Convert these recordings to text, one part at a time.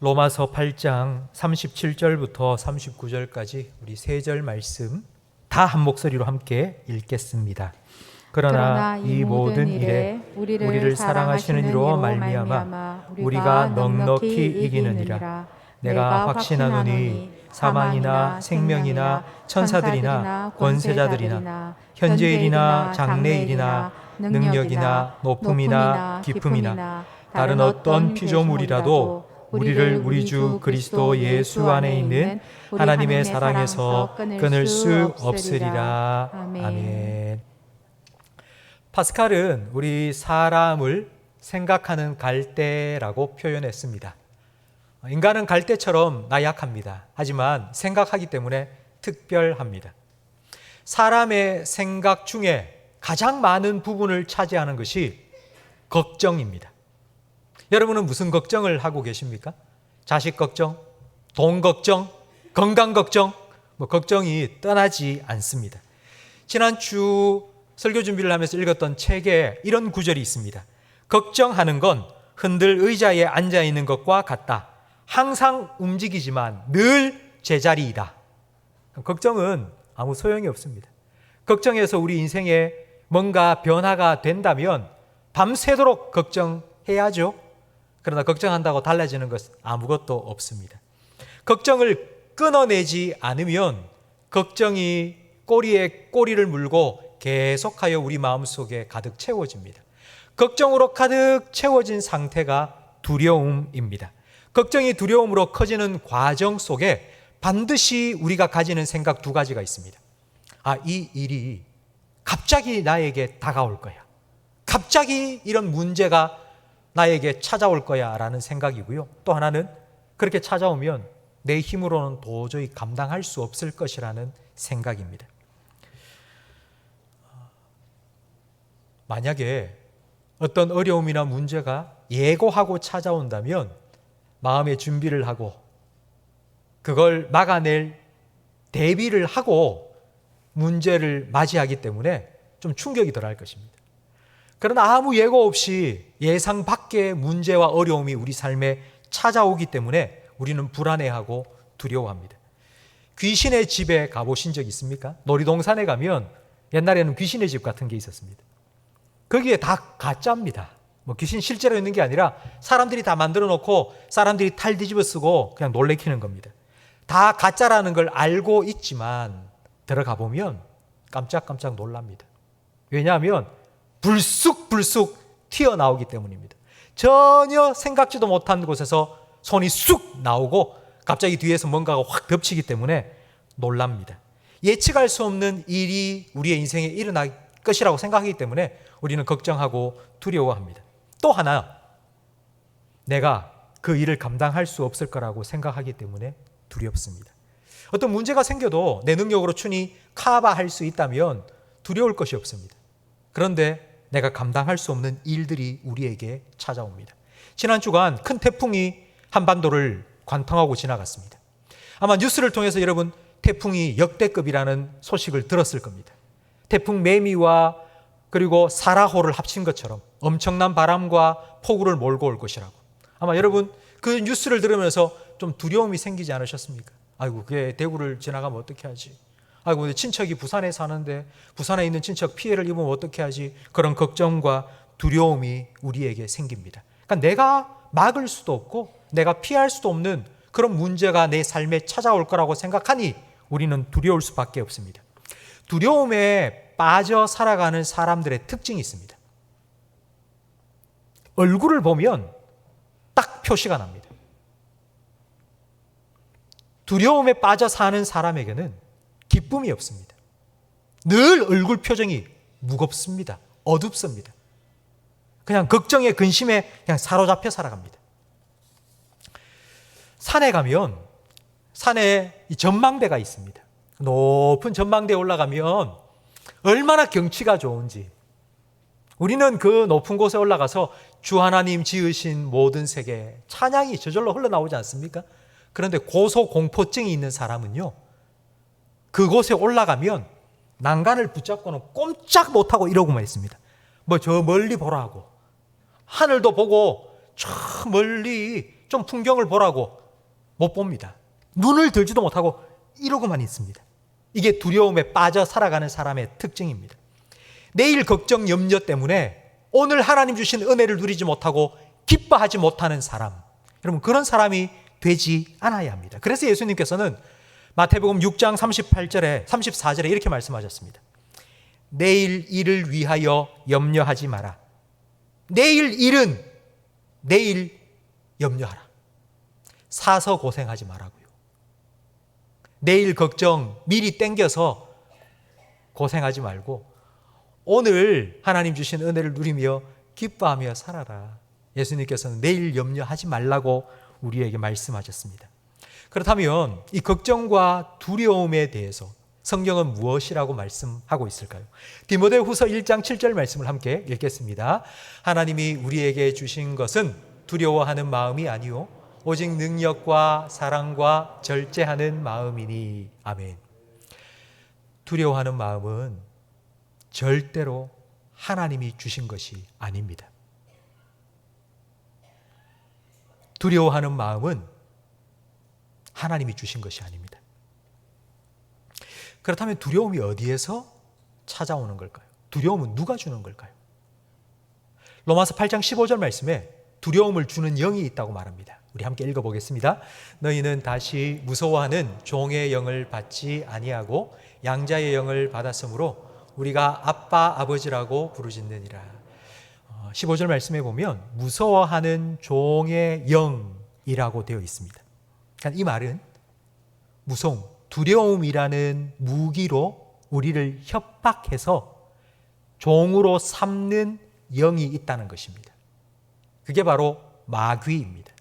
로마서 8장 37절부터 39절까지 우리 세 절 말씀 다 한 목소리로 함께 읽겠습니다. 그러나 이 모든 일에 우리를 사랑하시는 이로 말미암아 우리가 넉넉히 이기느니라. 내가 확신하노니 사망이나 생명이나 천사들이나 권세자들이나 현재일이나 장래일이나 능력이나 높음이나 깊음이나 다른 어떤 피조물이라도 우리를 우리 주 그리스도 예수 안에 있는 하나님의 사랑에서 끊을 수 없으리라. 아멘. 파스칼은 우리 사람을 생각하는 갈대라고 표현했습니다. 인간은 갈대처럼 나약합니다. 하지만 생각하기 때문에 특별합니다. 사람의 생각 중에 가장 많은 부분을 차지하는 것이 걱정입니다. 여러분은 무슨 걱정을 하고 계십니까? 자식 걱정, 돈 걱정, 건강 걱정, 걱정이 떠나지 않습니다. 지난주 설교 준비를 하면서 읽었던 책에 이런 구절이 있습니다. 걱정하는 건 흔들 의자에 앉아 있는 것과 같다. 항상 움직이지만 늘 제자리이다. 걱정은 아무 소용이 없습니다. 걱정해서 우리 인생에 뭔가 변화가 된다면 밤새도록 걱정해야죠. 그러나 걱정한다고 달라지는 것은 아무것도 없습니다. 걱정을 끊어내지 않으면 걱정이 꼬리에 꼬리를 물고 계속하여 우리 마음속에 가득 채워집니다. 걱정으로 가득 채워진 상태가 두려움입니다. 걱정이 두려움으로 커지는 과정 속에 반드시 우리가 가지는 생각 두 가지가 있습니다. 이 일이 갑자기 나에게 다가올 거야. 갑자기 이런 문제가 나에게 찾아올 거야 라는 생각이고요. 또 하나는 그렇게 찾아오면 내 힘으로는 도저히 감당할 수 없을 것이라는 생각입니다. 만약에 어떤 어려움이나 문제가 예고하고 찾아온다면 마음의 준비를 하고 그걸 막아낼 대비를 하고 문제를 맞이하기 때문에 좀 충격이 덜할 것입니다. 그러나 아무 예고 없이 예상 밖의 문제와 어려움이 우리 삶에 찾아오기 때문에 우리는 불안해하고 두려워합니다. 귀신의 집에 가보신 적 있습니까? 놀이동산에 가면 옛날에는 귀신의 집 같은 게 있었습니다. 거기에 다 가짜입니다. 귀신 실제로 있는 게 아니라 사람들이 다 만들어 놓고 사람들이 탈 뒤집어 쓰고 그냥 놀래키는 겁니다. 다 가짜라는 걸 알고 있지만 들어가 보면 깜짝깜짝 놀랍니다. 왜냐하면 불쑥불쑥 튀어나오기 때문입니다. 전혀 생각지도 못한 곳에서 손이 쑥 나오고 갑자기 뒤에서 뭔가가 확 덮치기 때문에 놀랍니다. 예측할 수 없는 일이 우리의 인생에 일어날 것이라고 생각하기 때문에 우리는 걱정하고 두려워합니다. 또 하나, 내가 그 일을 감당할 수 없을 거라고 생각하기 때문에 두렵습니다. 어떤 문제가 생겨도 내 능력으로 충분히 커버할 수 있다면 두려울 것이 없습니다. 그런데 내가 감당할 수 없는 일들이 우리에게 찾아옵니다. 지난 주간 큰 태풍이 한반도를 관통하고 지나갔습니다. 아마 뉴스를 통해서 여러분 태풍이 역대급이라는 소식을 들었을 겁니다. 태풍 매미와 그리고 사라호를 합친 것처럼 엄청난 바람과 폭우를 몰고 올 것이라고. 아마 여러분 그 뉴스를 들으면서 좀 두려움이 생기지 않으셨습니까? 아이고, 그게 대구를 지나가면 어떻게 하지? 아이고, 내 친척이 부산에 사는데 부산에 있는 친척 피해를 입으면 어떻게 하지? 그런 걱정과 두려움이 우리에게 생깁니다. 그러니까 내가 막을 수도 없고 내가 피할 수도 없는 그런 문제가 내 삶에 찾아올 거라고 생각하니 우리는 두려울 수밖에 없습니다. 두려움에 빠져 살아가는 사람들의 특징이 있습니다. 얼굴을 보면 딱 표시가 납니다. 두려움에 빠져 사는 사람에게는 기쁨이 없습니다. 늘 얼굴 표정이 무겁습니다. 어둡습니다. 그냥 걱정에 근심에 그냥 사로잡혀 살아갑니다. 산에 가면 산에 이 전망대가 있습니다. 높은 전망대에 올라가면 얼마나 경치가 좋은지 우리는 그 높은 곳에 올라가서 주 하나님 지으신 모든 세계 찬양이 저절로 흘러나오지 않습니까? 그런데 고소공포증이 있는 사람은요, 그곳에 올라가면 난간을 붙잡고는 꼼짝 못하고 이러고만 있습니다. 저 멀리 보라고, 하늘도 보고 저 멀리 좀 풍경을 보라고 못 봅니다. 눈을 들지도 못하고 이러고만 있습니다. 이게 두려움에 빠져 살아가는 사람의 특징입니다. 내일 걱정, 염려 때문에 오늘 하나님 주신 은혜를 누리지 못하고 기뻐하지 못하는 사람, 여러분 그런 사람이 되지 않아야 합니다. 그래서 예수님께서는 마태복음 6장 38절에 34절에 이렇게 말씀하셨습니다. 내일 일을 위하여 염려하지 마라. 내일 일은 내일 염려하라. 사서 고생하지 말라고요. 내일 걱정 미리 땡겨서 고생하지 말고 오늘 하나님 주신 은혜를 누리며 기뻐하며 살아라. 예수님께서는 내일 염려하지 말라고 우리에게 말씀하셨습니다. 그렇다면 이 걱정과 두려움에 대해서 성경은 무엇이라고 말씀하고 있을까요? 디모데후서 1장 7절 말씀을 함께 읽겠습니다. 하나님이 우리에게 주신 것은 두려워하는 마음이 아니요 오직 능력과 사랑과 절제하는 마음이니. 아멘. 두려워하는 마음은 절대로 하나님이 주신 것이 아닙니다. 두려워하는 마음은 하나님이 주신 것이 아닙니다. 그렇다면 두려움이 어디에서 찾아오는 걸까요? 두려움은 누가 주는 걸까요? 로마서 8장 15절 말씀에 두려움을 주는 영이 있다고 말합니다. 우리 함께 읽어보겠습니다. 너희는 다시 무서워하는 종의 영을 받지 아니하고 양자의 영을 받았으므로 우리가 아빠 아버지라고 부르짖느니라. 15절 말씀에 보면 무서워하는 종의 영이라고 되어 있습니다. 그러니까 이 말은 무서움, 두려움이라는 무기로 우리를 협박해서 종으로 삼는 영이 있다는 것입니다. 그게 바로 마귀입니다.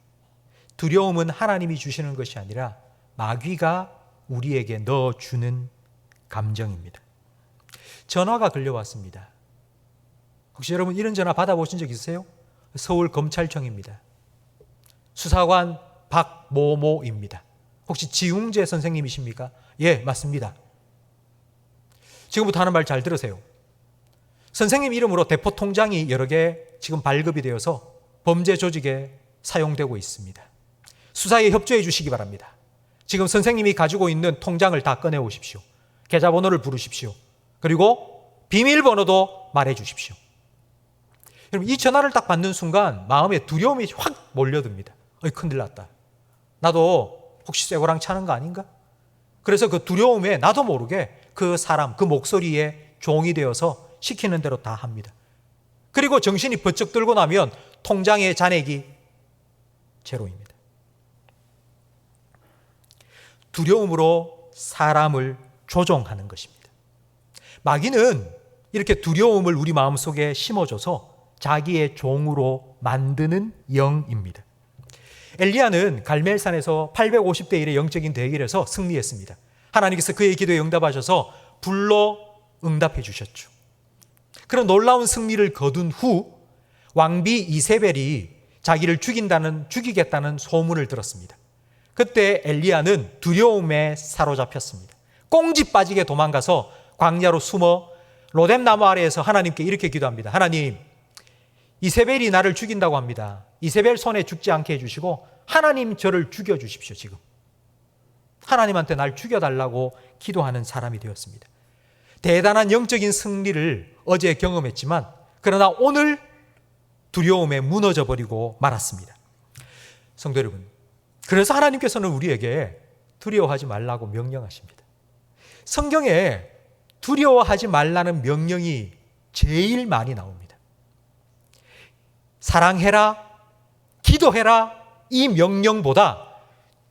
두려움은 하나님이 주시는 것이 아니라 마귀가 우리에게 넣어주는 감정입니다. 전화가 걸려왔습니다. 혹시 여러분 이런 전화 받아보신 적 있으세요? 서울검찰청입니다. 수사관 박모모입니다. 혹시 지웅재 선생님이십니까? 예, 맞습니다. 지금부터 하는 말 잘 들으세요. 선생님 이름으로 대포통장이 여러 개 지금 발급이 되어서 범죄 조직에 사용되고 있습니다. 수사에 협조해 주시기 바랍니다. 지금 선생님이 가지고 있는 통장을 다 꺼내 오십시오. 계좌번호를 부르십시오. 그리고 비밀번호도 말해 주십시오. 여러분 이 전화를 딱 받는 순간 마음에 두려움이 확 몰려듭니다. 큰일 났다. 나도 혹시 쇠고랑 차는 거 아닌가? 그래서 그 두려움에 나도 모르게 그 사람, 그 목소리에 종이 되어서 시키는 대로 다 합니다. 그리고 정신이 번쩍 들고 나면 통장의 잔액이 제로입니다. 두려움으로 사람을 조종하는 것입니다. 마귀는 이렇게 두려움을 우리 마음속에 심어줘서 자기의 종으로 만드는 영입니다. 엘리야는 갈멜산에서 850대 1의 영적인 대결에서 승리했습니다. 하나님께서 그의 기도에 응답하셔서 불로 응답해 주셨죠. 그런 놀라운 승리를 거둔 후 왕비 이세벨이 자기를 죽이겠다는 소문을 들었습니다. 그때 엘리야는 두려움에 사로잡혔습니다. 꽁지 빠지게 도망가서 광야로 숨어 로뎀나무 아래에서 하나님께 이렇게 기도합니다. 하나님, 이세벨이 나를 죽인다고 합니다. 이세벨 손에 죽지 않게 해주시고 하나님 저를 죽여주십시오. 지금 하나님한테 날 죽여달라고 기도하는 사람이 되었습니다. 대단한 영적인 승리를 어제 경험했지만 그러나 오늘 두려움에 무너져 버리고 말았습니다. 성도 여러분, 그래서 하나님께서는 우리에게 두려워하지 말라고 명령하십니다. 성경에 두려워하지 말라는 명령이 제일 많이 나옵니다. 사랑해라, 기도해라 이 명령보다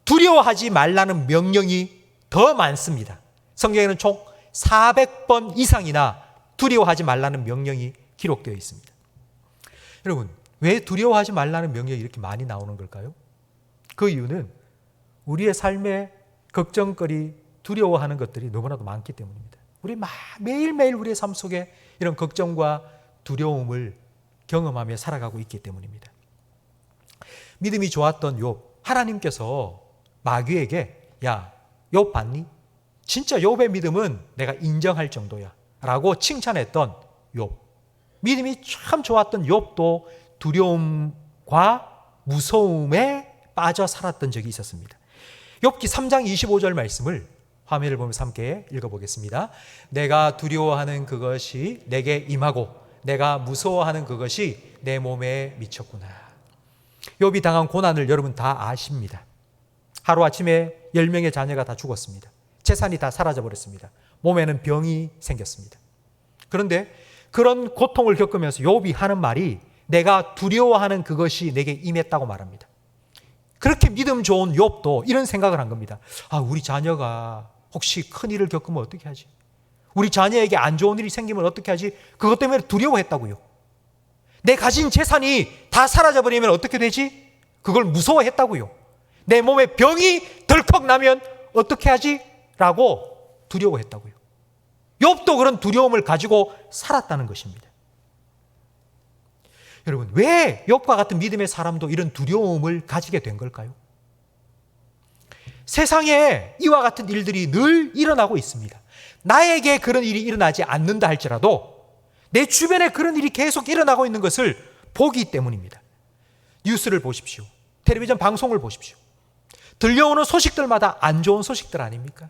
두려워하지 말라는 명령이 더 많습니다. 성경에는 총 400번 이상이나 두려워하지 말라는 명령이 기록되어 있습니다. 여러분, 왜 두려워하지 말라는 명령이 이렇게 많이 나오는 걸까요? 그 이유는 우리의 삶에 걱정거리, 두려워하는 것들이 너무나도 많기 때문입니다. 우리 매일매일 우리의 삶 속에 이런 걱정과 두려움을 경험하며 살아가고 있기 때문입니다. 믿음이 좋았던 욥, 하나님께서 마귀에게 야, 욥 봤니? 진짜 욥의 믿음은 내가 인정할 정도야 라고 칭찬했던 욥. 믿음이 참 좋았던 욥도 두려움과 무서움에 빠져 살았던 적이 있었습니다. 욥기 3장 25절 말씀을 화면을 보면서 함께 읽어보겠습니다. 내가 두려워하는 그것이 내게 임하고 내가 무서워하는 그것이 내 몸에 미쳤구나. 욥이 당한 고난을 여러분 다 아십니다. 하루아침에 10명의 자녀가 다 죽었습니다. 재산이 다 사라져버렸습니다. 몸에는 병이 생겼습니다. 그런데 그런 고통을 겪으면서 욥이 하는 말이 내가 두려워하는 그것이 내게 임했다고 말합니다. 그렇게 믿음 좋은 욥도 이런 생각을 한 겁니다. 우리 자녀가 혹시 큰일을 겪으면 어떻게 하지? 우리 자녀에게 안 좋은 일이 생기면 어떻게 하지? 그것 때문에 두려워했다고요. 내 가진 재산이 다 사라져버리면 어떻게 되지? 그걸 무서워했다고요. 내 몸에 병이 덜컥 나면 어떻게 하지? 라고 두려워했다고요. 욥도 그런 두려움을 가지고 살았다는 것입니다. 여러분, 왜 욥과 같은 믿음의 사람도 이런 두려움을 가지게 된 걸까요? 세상에 이와 같은 일들이 늘 일어나고 있습니다. 나에게 그런 일이 일어나지 않는다 할지라도 내 주변에 그런 일이 계속 일어나고 있는 것을 보기 때문입니다. 뉴스를 보십시오. 텔레비전 방송을 보십시오. 들려오는 소식들마다 안 좋은 소식들 아닙니까?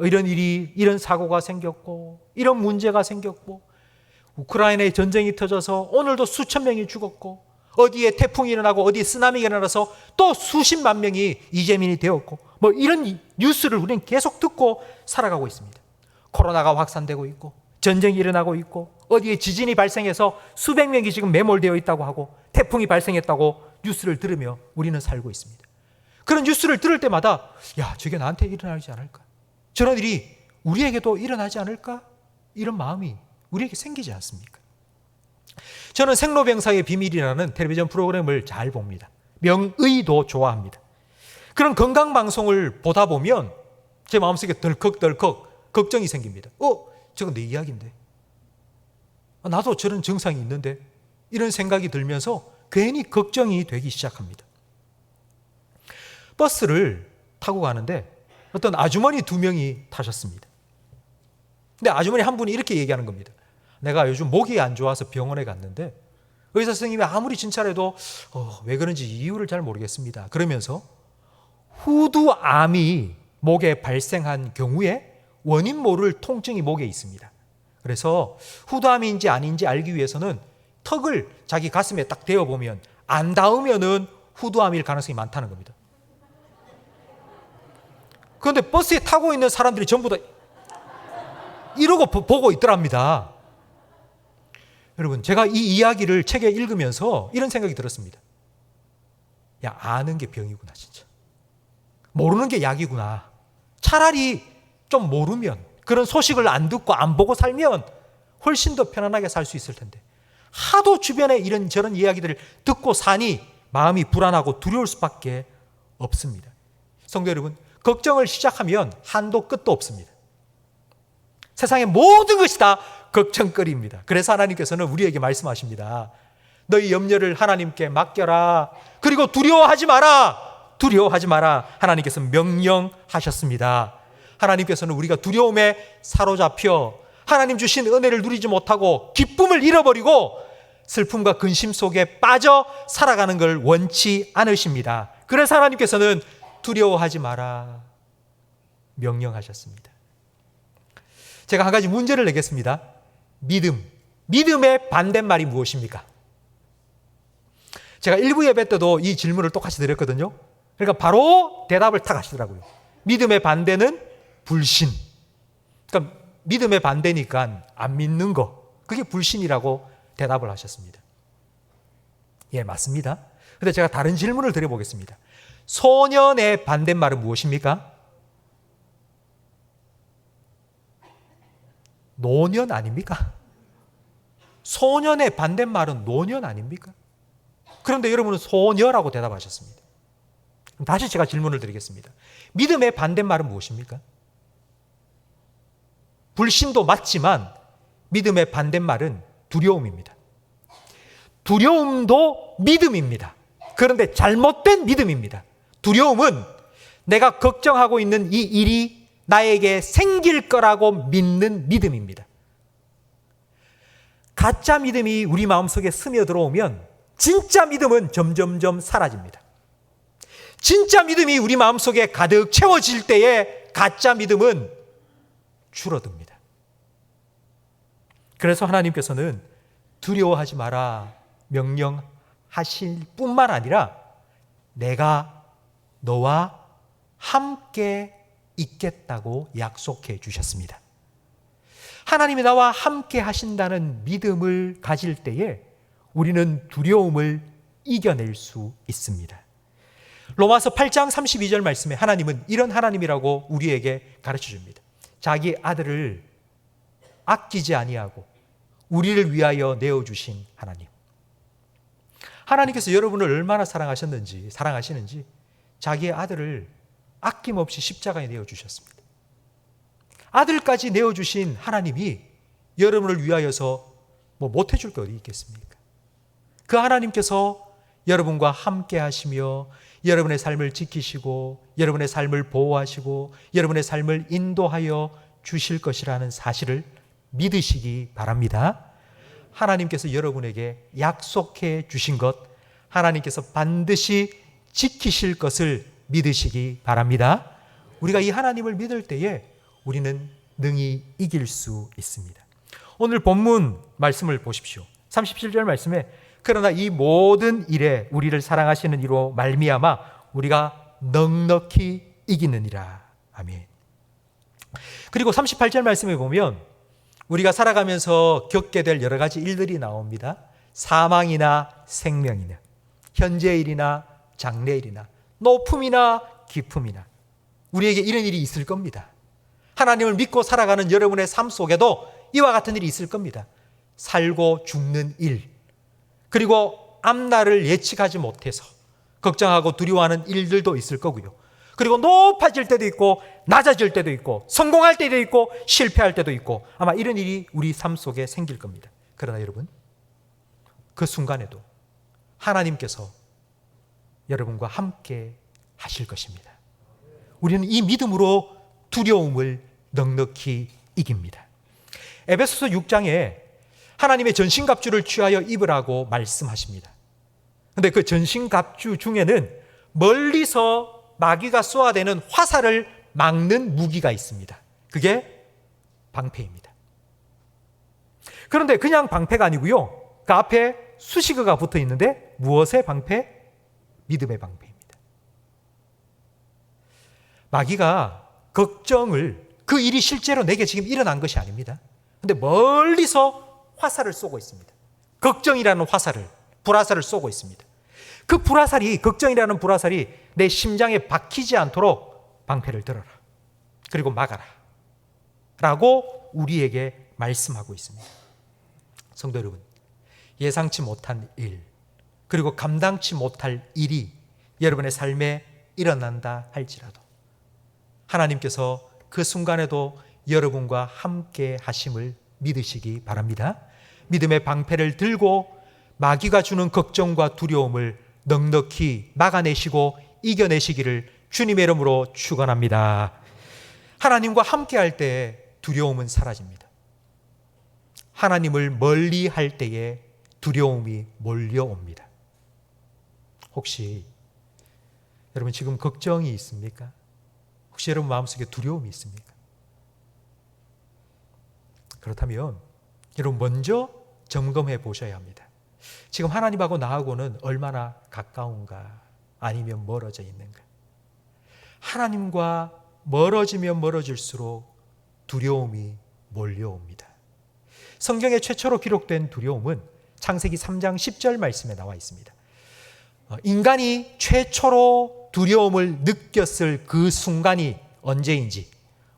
이런 사고가 생겼고, 이런 문제가 생겼고, 우크라이나에 전쟁이 터져서 오늘도 수천 명이 죽었고, 어디에 태풍이 일어나고 어디에 쓰나미가 일어나서 또 수십만 명이 이재민이 되었고, 이런 뉴스를 우리는 계속 듣고 살아가고 있습니다. 코로나가 확산되고 있고, 전쟁이 일어나고 있고, 어디에 지진이 발생해서 수백 명이 지금 매몰되어 있다고 하고, 태풍이 발생했다고 뉴스를 들으며 우리는 살고 있습니다. 그런 뉴스를 들을 때마다 저게 나한테 일어나지 않을까? 저런 일이 우리에게도 일어나지 않을까? 이런 마음이 우리에게 생기지 않습니까? 저는 생로병사의 비밀이라는 텔레비전 프로그램을 잘 봅니다. 명의도 좋아합니다. 그런 건강방송을 보다 보면 제 마음속에 덜컥덜컥 걱정이 생깁니다. 저건 내 이야기인데. 나도 저런 증상이 있는데. 이런 생각이 들면서 괜히 걱정이 되기 시작합니다. 버스를 타고 가는데 어떤 아주머니 2명이 타셨습니다. 근데 아주머니 한 분이 이렇게 얘기하는 겁니다. 내가 요즘 목이 안 좋아서 병원에 갔는데 의사 선생님이 아무리 진찰해도 왜 그런지 이유를 잘 모르겠습니다. 그러면서 후두암이 목에 발생한 경우에 원인 모를 통증이 목에 있습니다. 그래서 후두암인지 아닌지 알기 위해서는 턱을 자기 가슴에 딱 대어보면 안 닿으면은 후두암일 가능성이 많다는 겁니다. 그런데 버스에 타고 있는 사람들이 전부 다 이러고 보고 있더랍니다. 여러분, 제가 이 이야기를 책에 읽으면서 이런 생각이 들었습니다. 아는 게 병이구나, 진짜. 모르는 게 약이구나. 차라리 좀 모르면, 그런 소식을 안 듣고 안 보고 살면 훨씬 더 편안하게 살 수 있을 텐데, 하도 주변에 이런저런 이야기들을 듣고 사니 마음이 불안하고 두려울 수밖에 없습니다. 성도 여러분, 걱정을 시작하면 한도 끝도 없습니다. 세상의 모든 것이 다 걱정거리입니다. 그래서 하나님께서는 우리에게 말씀하십니다. 너희 염려를 하나님께 맡겨라. 그리고 두려워하지 마라. 두려워하지 마라. 하나님께서 명령하셨습니다. 하나님께서는 우리가 두려움에 사로잡혀 하나님 주신 은혜를 누리지 못하고 기쁨을 잃어버리고 슬픔과 근심 속에 빠져 살아가는 걸 원치 않으십니다. 그래서 하나님께서는 두려워하지 마라 명령하셨습니다. 제가 한 가지 문제를 내겠습니다. 믿음의 반대말이 무엇입니까? 제가 1부 예배 때도 이 질문을 똑같이 드렸거든요. 그러니까 바로 대답을 탁 하시더라고요. 믿음의 반대는 불신. 그러니까 믿음의 반대니까 안 믿는 거. 그게 불신이라고 대답을 하셨습니다. 예, 맞습니다. 근데 제가 다른 질문을 드려보겠습니다. 소년의 반대말은 무엇입니까? 노년 아닙니까? 소년의 반대말은 노년 아닙니까? 그런데 여러분은 소녀라고 대답하셨습니다. 다시 제가 질문을 드리겠습니다. 믿음의 반대말은 무엇입니까? 불신도 맞지만 믿음의 반대말은 두려움입니다. 두려움도 믿음입니다. 그런데 잘못된 믿음입니다. 두려움은 내가 걱정하고 있는 이 일이 나에게 생길 거라고 믿는 믿음입니다. 가짜 믿음이 우리 마음속에 스며들어오면 진짜 믿음은 점점점 사라집니다. 진짜 믿음이 우리 마음속에 가득 채워질 때에 가짜 믿음은 줄어듭니다. 그래서 하나님께서는 두려워하지 마라 명령하실 뿐만 아니라 내가 너와 함께 있겠다고 약속해 주셨습니다. 하나님이 나와 함께 하신다는 믿음을 가질 때에 우리는 두려움을 이겨낼 수 있습니다. 로마서 8장 32절 말씀에 하나님은 이런 하나님이라고 우리에게 가르쳐 줍니다. 자기 아들을 아끼지 아니하고 우리를 위하여 내어주신 하나님. 하나님께서 여러분을 얼마나 사랑하시는지 자기의 아들을 아낌없이 십자가에 내어주셨습니다. 아들까지 내어주신 하나님이 여러분을 위하여서 못해줄 게 어디 있겠습니까? 그 하나님께서 여러분과 함께 하시며 여러분의 삶을 지키시고 여러분의 삶을 보호하시고 여러분의 삶을 인도하여 주실 것이라는 사실을 믿으시기 바랍니다. 하나님께서 여러분에게 약속해 주신 것, 하나님께서 반드시 지키실 것을 믿으시기 바랍니다. 우리가 이 하나님을 믿을 때에 우리는 능히 이길 수 있습니다. 오늘 본문 말씀을 보십시오. 37절 말씀에 그러나 이 모든 일에 우리를 사랑하시는 이로 말미암아 우리가 넉넉히 이기느니라. 아멘. 그리고 38절 말씀에 보면 우리가 살아가면서 겪게 될 여러 가지 일들이 나옵니다. 사망이나 생명이나 현재 일이나 장래 일이나 높음이나 깊음이나 우리에게 이런 일이 있을 겁니다. 하나님을 믿고 살아가는 여러분의 삶 속에도 이와 같은 일이 있을 겁니다. 살고 죽는 일, 그리고 앞날을 예측하지 못해서 걱정하고 두려워하는 일들도 있을 거고요. 그리고 높아질 때도 있고 낮아질 때도 있고 성공할 때도 있고 실패할 때도 있고 아마 이런 일이 우리 삶 속에 생길 겁니다. 그러나 여러분, 그 순간에도 하나님께서 여러분과 함께 하실 것입니다. 우리는 이 믿음으로 두려움을 넉넉히 이깁니다. 에베소서 6장에 하나님의 전신갑주를 취하여 입으라고 말씀하십니다. 그런데 그 전신갑주 중에는 멀리서 마귀가 쏘아대는 화살을 막는 무기가 있습니다. 그게 방패입니다. 그런데 그냥 방패가 아니고요. 그 앞에 수식어가 붙어 있는데 무엇의 방패? 믿음의 방패입니다. 마귀가 걱정을, 그 일이 실제로 내게 지금 일어난 것이 아닙니다. 그런데 멀리서 화살을 쏘고 있습니다. 걱정이라는 화살을, 불화살을 쏘고 있습니다. 그 불화살이, 걱정이라는 불화살이 내 심장에 박히지 않도록 방패를 들어라. 그리고 막아라. 라고 우리에게 말씀하고 있습니다. 성도 여러분, 예상치 못한 일, 그리고 감당치 못할 일이 여러분의 삶에 일어난다 할지라도 하나님께서 그 순간에도 여러분과 함께 하심을 믿으시기 바랍니다. 믿음의 방패를 들고 마귀가 주는 걱정과 두려움을 넉넉히 막아내시고 이겨내시기를 주님의 이름으로 축원합니다. 하나님과 함께 할 때 두려움은 사라집니다. 하나님을 멀리 할 때에 두려움이 몰려옵니다. 혹시 여러분 지금 걱정이 있습니까? 혹시 여러분 마음속에 두려움이 있습니까? 그렇다면 여러분 먼저 점검해 보셔야 합니다. 지금 하나님하고 나하고는 얼마나 가까운가 아니면 멀어져 있는가? 하나님과 멀어지면 멀어질수록 두려움이 몰려옵니다. 성경에 최초로 기록된 두려움은 창세기 3장 10절 말씀에 나와 있습니다. 인간이 최초로 두려움을 느꼈을 그 순간이 언제인지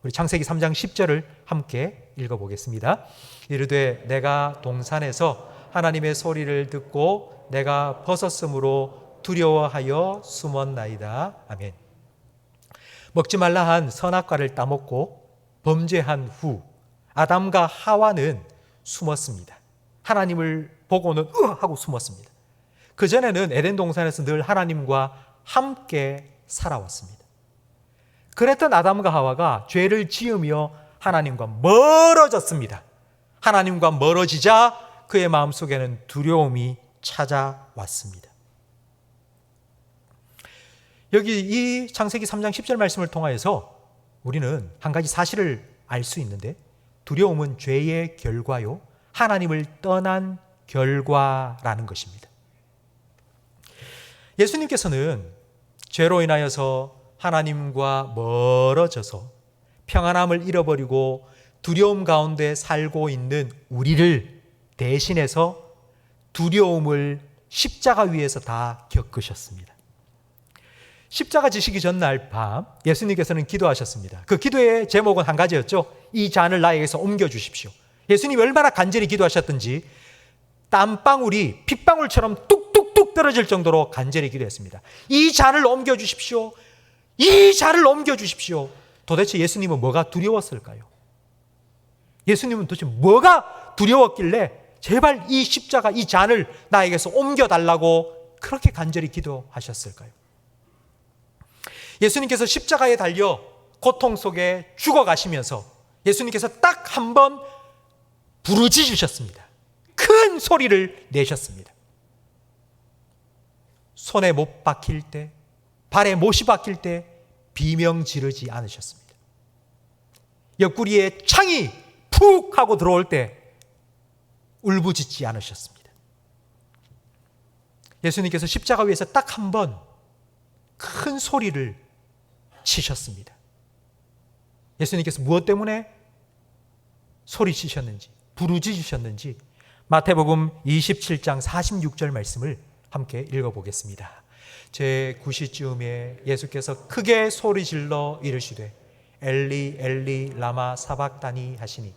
우리 창세기 3장 10절을 함께 읽어보겠습니다. 이르되 내가 동산에서 하나님의 소리를 듣고 내가 벗었으므로 두려워하여 숨었나이다. 아멘. 먹지 말라 한 선악과를 따먹고 범죄한 후 아담과 하와는 숨었습니다. 하나님을 보고는 하고 숨었습니다. 그전에는 에덴 동산에서 늘 하나님과 함께 살아왔습니다. 그랬던 아담과 하와가 죄를 지으며 하나님과 멀어졌습니다. 하나님과 멀어지자 그의 마음속에는 두려움이 찾아왔습니다. 여기 이 창세기 3장 10절 말씀을 통하여서 우리는 한 가지 사실을 알 수 있는데, 두려움은 죄의 결과요, 하나님을 떠난 결과라는 것입니다. 예수님께서는 죄로 인하여서 하나님과 멀어져서 평안함을 잃어버리고 두려움 가운데 살고 있는 우리를 대신해서 두려움을 십자가 위에서 다 겪으셨습니다. 십자가 지시기 전날 밤 예수님께서는 기도하셨습니다. 그 기도의 제목은 한 가지였죠. 이 잔을 나에게서 옮겨주십시오. 예수님이 얼마나 간절히 기도하셨던지 땀방울이 핏방울처럼 뚝뚝뚝 떨어질 정도로 간절히 기도했습니다. 이 잔을 옮겨주십시오. 이 잔을 옮겨주십시오. 도대체 예수님은 뭐가 두려웠을까요? 예수님은 도대체 뭐가 두려웠길래 제발 이 십자가, 이 잔을 나에게서 옮겨달라고 그렇게 간절히 기도하셨을까요? 예수님께서 십자가에 달려 고통 속에 죽어가시면서 예수님께서 딱 한 번 부르짖으셨습니다. 큰 소리를 내셨습니다. 손에 못 박힐 때, 발에 못이 박힐 때 비명 지르지 않으셨습니다. 옆구리에 창이 푹 하고 들어올 때 울부짖지 않으셨습니다. 예수님께서 십자가 위에서 딱 한 번 큰 소리를 치셨습니다. 예수님께서 무엇 때문에 소리치셨는지, 부르짖으셨는지 마태복음 27장 46절 말씀을 함께 읽어보겠습니다. 제 9시쯤에 예수께서 크게 소리질러 이르시되 엘리 엘리 라마 사박다니 하시니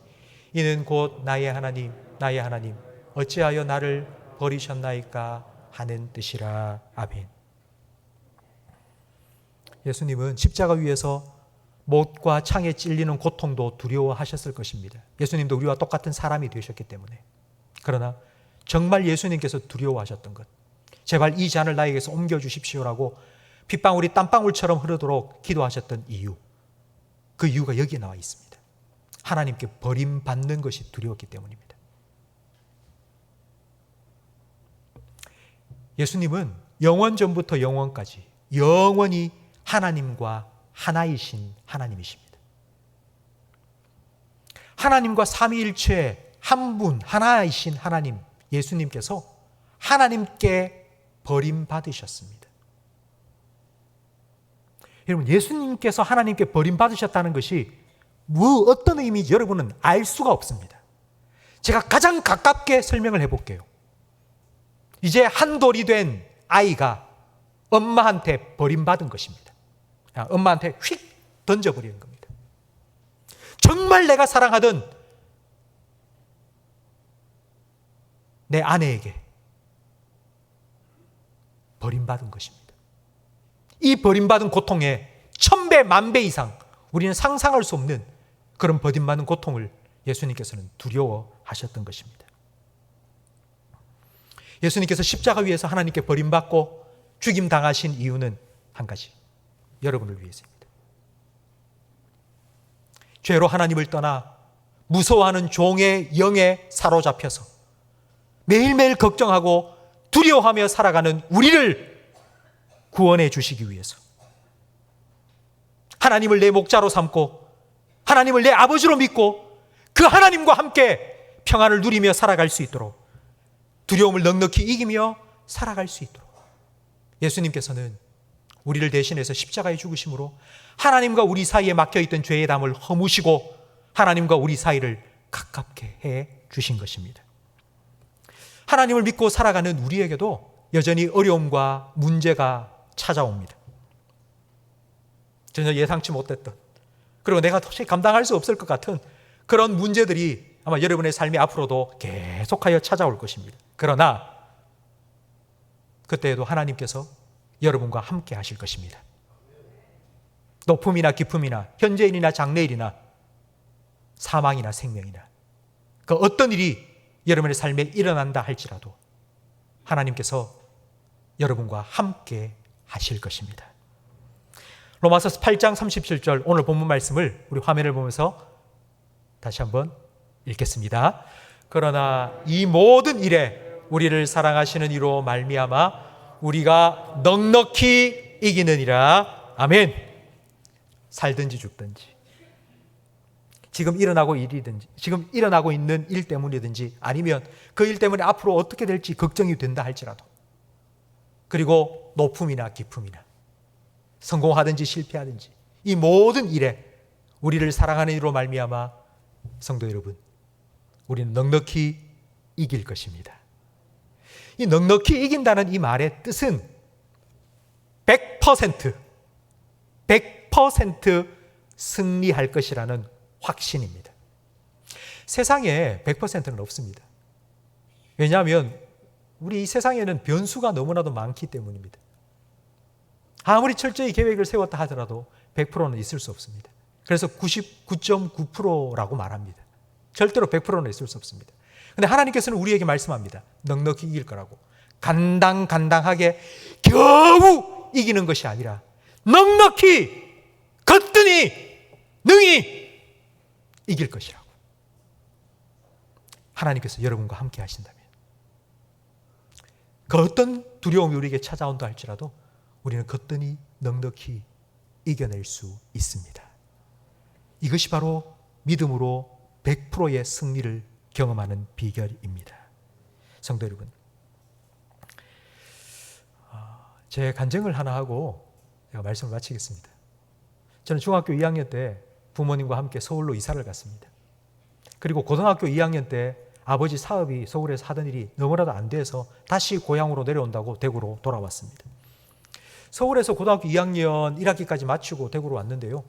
이는 곧 나의 하나님 나의 하나님 어찌하여 나를 버리셨나이까 하는 뜻이라. 아멘. 예수님은 십자가 위에서 못과 창에 찔리는 고통도 두려워하셨을 것입니다. 예수님도 우리와 똑같은 사람이 되셨기 때문에. 그러나 정말 예수님께서 두려워하셨던 것, 제발 이 잔을 나에게서 옮겨주십시오라고 핏방울이 땀방울처럼 흐르도록 기도하셨던 이유, 그 이유가 여기에 나와 있습니다. 하나님께 버림받는 것이 두려웠기 때문입니다. 예수님은 영원 전부터 영원까지 영원히 하나님과 하나이신 하나님이십니다. 하나님과 삼위일체 한 분, 하나이신 하나님 예수님께서 하나님께 버림받으셨습니다. 여러분, 예수님께서 하나님께 버림받으셨다는 것이 어떤 의미인지 여러분은 알 수가 없습니다. 제가 가장 가깝게 설명을 해볼게요. 이제 한돌이 된 아이가 엄마한테 버림받은 것입니다. 엄마한테 휙 던져버리는 겁니다. 정말 내가 사랑하던 내 아내에게 버림받은 것입니다. 이 버림받은 고통에 1000배, 10,000배 이상 우리는 상상할 수 없는 그런 버림받는 고통을 예수님께서는 두려워하셨던 것입니다. 예수님께서 십자가 위에서 하나님께 버림받고 죽임당하신 이유는 한 가지, 여러분을 위해서입니다. 죄로 하나님을 떠나 무서워하는 종의 영에 사로잡혀서 매일매일 걱정하고 두려워하며 살아가는 우리를 구원해 주시기 위해서, 하나님을 내 목자로 삼고 하나님을 내 아버지로 믿고 그 하나님과 함께 평안을 누리며 살아갈 수 있도록, 두려움을 넉넉히 이기며 살아갈 수 있도록 예수님께서는 우리를 대신해서 십자가에 죽으심으로 하나님과 우리 사이에 막혀있던 죄의 담을 허무시고 하나님과 우리 사이를 가깝게 해 주신 것입니다. 하나님을 믿고 살아가는 우리에게도 여전히 어려움과 문제가 찾아옵니다. 전혀 예상치 못했던, 그리고 내가 도저히 감당할 수 없을 것 같은 그런 문제들이 아마 여러분의 삶에 앞으로도 계속하여 찾아올 것입니다. 그러나 그때에도 하나님께서 여러분과 함께 하실 것입니다. 높음이나 깊음이나 현재일이나 장래일이나 사망이나 생명이나 그 어떤 일이 여러분의 삶에 일어난다 할지라도 하나님께서 여러분과 함께 하실 것입니다. 로마서 8장 37절 오늘 본문 말씀을 우리 화면을 보면서 다시 한번 읽겠습니다. 그러나 이 모든 일에 우리를 사랑하시는 이로 말미암아 우리가 넉넉히 이기느니라. 아멘. 살든지 죽든지, 지금 일어나고 있는 일 때문이든지, 아니면 그 일 때문에 앞으로 어떻게 될지 걱정이 된다 할지라도, 그리고 높음이나 기쁨이나 성공하든지 실패하든지, 이 모든 일에 우리를 사랑하는 이로 말미암아 성도 여러분, 우리는 넉넉히 이길 것입니다. 이 넉넉히 이긴다는 이 말의 뜻은 100% 승리할 것이라는 확신입니다. 세상에 100%는 없습니다. 왜냐하면 우리 이 세상에는 변수가 너무나도 많기 때문입니다. 아무리 철저히 계획을 세웠다 하더라도 100%는 있을 수 없습니다. 그래서 99.9%라고 말합니다. 절대로 100%는 있을 수 없습니다. 그런데 하나님께서는 우리에게 말씀합니다. 넉넉히 이길 거라고. 간당간당하게 겨우 이기는 것이 아니라 넉넉히, 거뜬히, 능히 이길 것이라고. 하나님께서 여러분과 함께 하신다면, 그 어떤 두려움이 우리에게 찾아온다 할지라도 우리는 거뜬히 넉넉히 이겨낼 수 있습니다. 이것이 바로 믿음으로 100%의 승리를 경험하는 비결입니다. 성도 여러분, 제 간증을 하나 하고 제가 말씀을 마치겠습니다. 저는 중학교 2학년 때 부모님과 함께 서울로 이사를 갔습니다. 그리고 고등학교 2학년 때 아버지 사업이 서울에서 하던 일이 너무나도 안 돼서 다시 고향으로 내려온다고 대구로 돌아왔습니다. 서울에서 고등학교 2학년 1학기까지 마치고 대구로 왔는데요.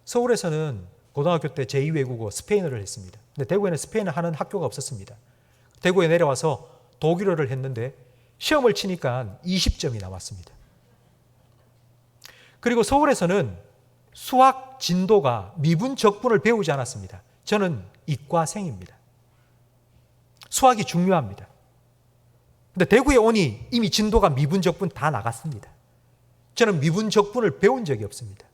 서울에서는 고등학교 때 제2외국어 스페인어를 했습니다. 근데 대구에는 스페인어 하는 학교가 없었습니다. 대구에 내려와서 독일어를 했는데 시험을 치니까 20점이 나왔습니다. 그리고 서울에서는 수학 진도가 미분 적분을 배우지 않았습니다. 저는 이과생입니다. 수학이 중요합니다. 근데 대구에 오니 이미 진도가 미분 적분 다 나갔습니다. 저는 미분 적분을 배운 적이 없습니다.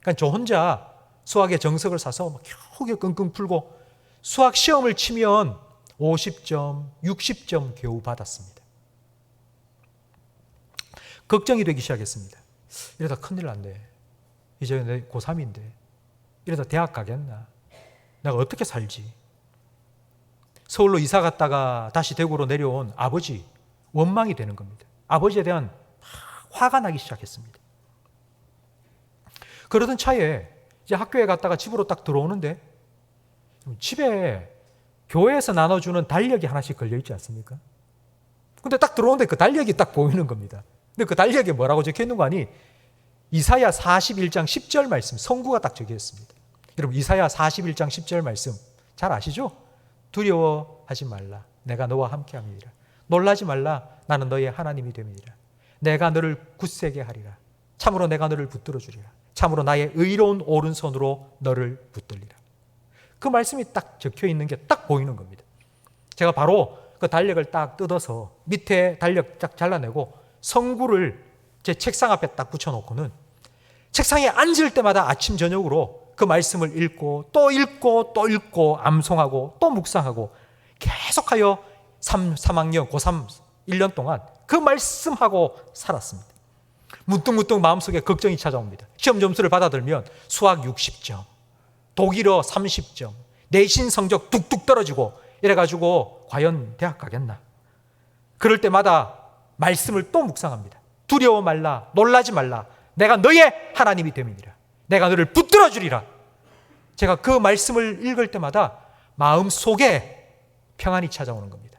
그러니까 저 혼자 수학의 정석을 사서 막 겨우 끙끙 풀고 수학 시험을 치면 50점, 60점 겨우 받았습니다. 걱정이 되기 시작했습니다. 이러다 큰일 났네. 이제 내 고3인데 이러다 대학 가겠나? 내가 어떻게 살지? 서울로 이사 갔다가 다시 대구로 내려온 아버지, 원망이 되는 겁니다. 아버지에 대한 화가 나기 시작했습니다. 그러던 차에 이제 학교에 갔다가 집으로 딱 들어오는데 집에 교회에서 나눠주는 달력이 하나씩 걸려있지 않습니까? 근데 딱 들어오는데 그 달력이 딱 보이는 겁니다. 근데 그 달력에 뭐라고 적혀있는 거 아니? 이사야 41장 10절 말씀, 성구가 딱 적혀 있습니다. 여러분, 이사야 41장 10절 말씀 잘 아시죠? 두려워하지 말라, 내가 너와 함께함이니라. 놀라지 말라, 나는 너의 하나님이 됨이니라. 내가 너를 굳세게 하리라. 참으로 내가 너를 붙들어 주리라. 참으로 나의 의로운 오른손으로 너를 붙들리라. 그 말씀이 딱 적혀 있는 게 딱 보이는 겁니다. 제가 바로 그 달력을 딱 뜯어서 밑에 달력 딱 잘라내고 성구를 제 책상 앞에 딱 붙여놓고는 책상에 앉을 때마다 아침 저녁으로 그 말씀을 읽고 또 읽고 또 읽고 암송하고 또 묵상하고 계속하여 3학년 고3 1년 동안 그 말씀하고 살았습니다. 문득문득 마음속에 걱정이 찾아옵니다. 시험 점수를 받아들면 수학 60점, 독일어 30점, 내신 성적 뚝뚝 떨어지고 이래가지고 과연 대학 가겠나? 그럴 때마다 말씀을 또 묵상합니다. 두려워 말라, 놀라지 말라, 내가 너의 하나님이 됨이니라. 내가 너를 붙들어 주리라. 제가 그 말씀을 읽을 때마다 마음속에 평안이 찾아오는 겁니다.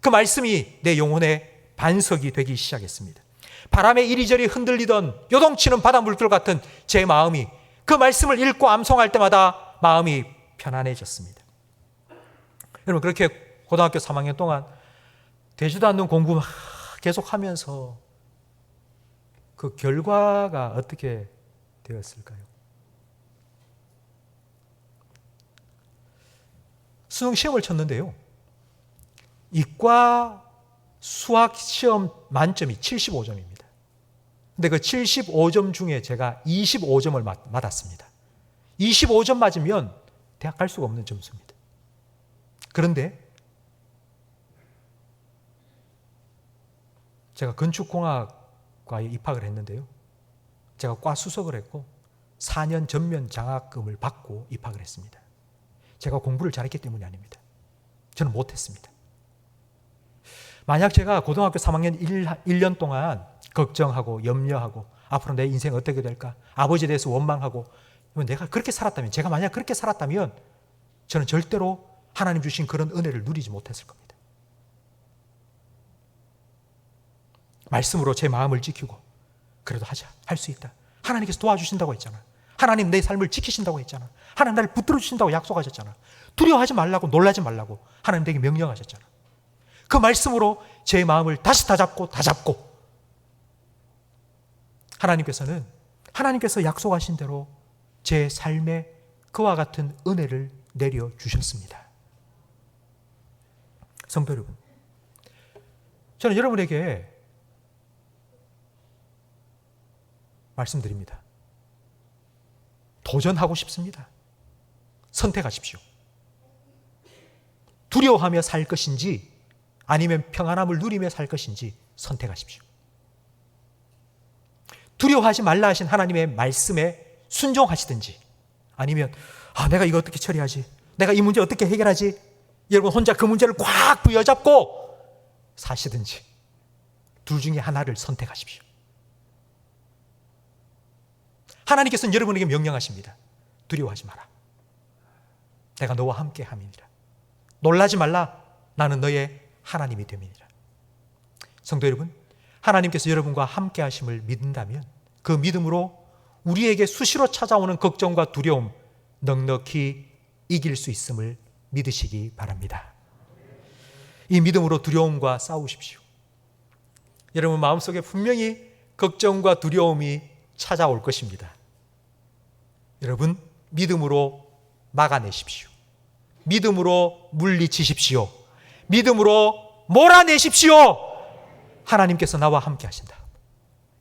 그 말씀이 내 영혼의 반석이 되기 시작했습니다. 바람에 이리저리 흔들리던 요동치는 바닷물결 같은 제 마음이 그 말씀을 읽고 암송할 때마다 마음이 편안해졌습니다. 여러분, 그렇게 고등학교 3학년 동안 되지도 않는 공부 계속하면서 그 결과가 어떻게 되었을까요? 수능 시험을 쳤는데요. 이과 수학 시험 만점이 75점입니다. 근데 그 75점 중에 제가 25점을 맞았습니다. 25점 맞으면 대학 갈 수가 없는 점수입니다. 그런데 제가 건축공학과에 입학을 했는데요. 제가 과 수석을 했고 4년 전면 장학금을 받고 입학을 했습니다. 제가 공부를 잘했기 때문이 아닙니다. 저는 못했습니다. 만약 제가 고등학교 3학년 1년 동안 걱정하고 염려하고 앞으로 내 인생 어떻게 될까? 아버지에 대해서 원망하고 내가 그렇게 살았다면, 제가 만약 그렇게 살았다면 저는 절대로 하나님 주신 그런 은혜를 누리지 못했을 겁니다. 말씀으로 제 마음을 지키고 그래도 하자, 할 수 있다. 하나님께서 도와주신다고 했잖아. 하나님 내 삶을 지키신다고 했잖아. 하나님 나를 붙들어 주신다고 약속하셨잖아. 두려워하지 말라고, 놀라지 말라고 하나님 내게 명령하셨잖아. 그 말씀으로 제 마음을 다시 다잡고 하나님께서 약속하신 대로 제 삶에 그와 같은 은혜를 내려주셨습니다. 성도 여러분, 저는 여러분에게 말씀드립니다. 도전하고 싶습니다. 선택하십시오. 두려워하며 살 것인지 아니면 평안함을 누리며 살 것인지 선택하십시오. 두려워하지 말라 하신 하나님의 말씀에 순종하시든지 아니면 내가 이거 어떻게 처리하지? 내가 이 문제 어떻게 해결하지? 여러분 혼자 그 문제를 꽉 부여잡고 사시든지 둘 중에 하나를 선택하십시오. 하나님께서는 여러분에게 명령하십니다. 두려워하지 마라. 내가 너와 함께 함이니라. 놀라지 말라. 나는 너의 하나님이 됨이니라. 성도 여러분, 하나님께서 여러분과 함께 하심을 믿는다면 그 믿음으로 우리에게 수시로 찾아오는 걱정과 두려움 넉넉히 이길 수 있음을 믿으시기 바랍니다. 이 믿음으로 두려움과 싸우십시오. 여러분 마음속에 분명히 걱정과 두려움이 찾아올 것입니다. 여러분 믿음으로 막아내십시오. 믿음으로 물리치십시오. 믿음으로 몰아내십시오. 하나님께서 나와 함께 하신다.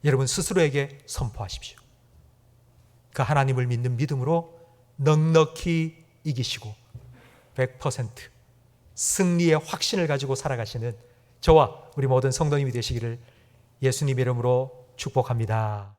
여러분 스스로에게 선포하십시오. 그 하나님을 믿는 믿음으로 넉넉히 이기시고 100% 승리의 확신을 가지고 살아가시는 저와 우리 모든 성도님이 되시기를 예수님 이름으로 축복합니다.